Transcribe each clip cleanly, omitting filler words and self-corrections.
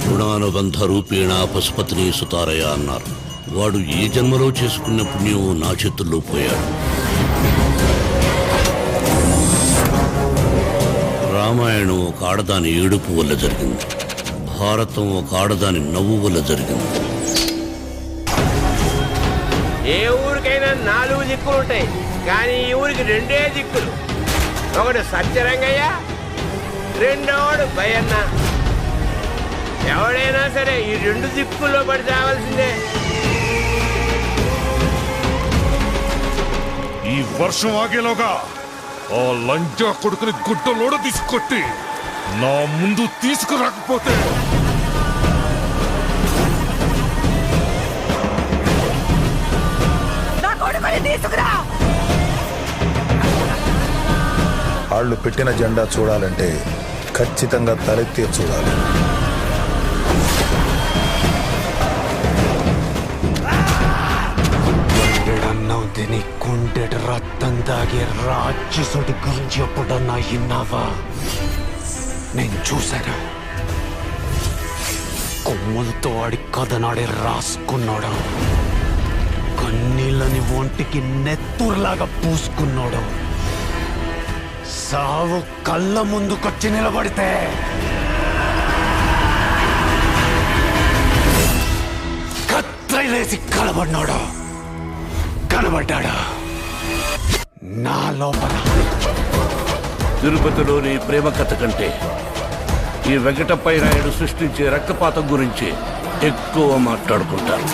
గుణానుబంధ రూపేణ పశుపతిని సుతారయ అన్నారు. వాడు ఏ జన్మలో చేసుకున్న పుణ్యం నా చేతుల్లో పోయాడు. రామాయణం ఒక ఆడదాని ఏడుపు వల్ల జరిగింది. భారతం ఒక ఆడదాని నవ్వు వల్ల జరిగింది. ఏ ఊరికైనా 4 దిక్కులు ఉంటాయి, కానీ ఈ ఊరికి 2 దిక్కులు. ఒకడు సత్యరంగయ్య, రెండోడు భయన్న. ఎవడైనా సరే ఈ 2 దిక్కుల్లో పడి చావాల్సిందే. ఈ వర్షం ఆగేలోగా ఆ లంజా కొడుకుని గుడ్డలోడ తీసుకొట్టి నా ముందు తీసుకురాకపోతే వాళ్ళు పెట్టిన జెండా చూడాలంటే ఖచ్చితంగా తలెత్తే చూడాలి. తిని కుండెట రక్తం తాగే రాక్షసుడి గురించి ఎప్పుడన్నా విన్నావా? నేను చూశాను. కొమ్ములతో ఆడి కథనాడే రాసుకున్నాడు. కన్నీళ్ళని ఒంటికి నెత్తురులాగా పూసుకున్నాడు. సావు కళ్ళ ముందుకొచ్చి నిలబడితే కత్తిలేసి కలబడినాడు. కనబడ్డాడు నా లోపల. తిరుపతిలోని ప్రేమ కథ కంటే ఈ వెంకటప్పై రాయుడు సృష్టించే రక్తపాతం గురించి ఎక్కువ మాట్లాడుకుంటారు.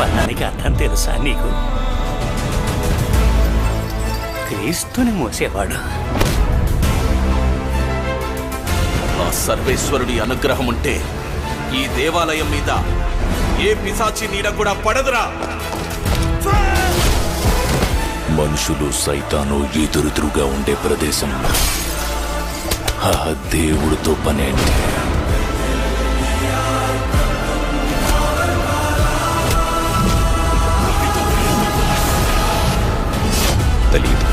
పన్నానికి అర్థం తెలుసా నీకు? క్రీస్తుని మోసేవాడు. ఆ సర్వేశ్వరుడి అనుగ్రహం ఉంటే ఈ దేవాలయం మీద ఏ పిశాచి నీడ కూడా పడదురా. మనుషులు సైతాను ఎదురుగా ఉండే ప్రదేశంలో ఆ దేవుడితో పనేంటి? తెలీదు.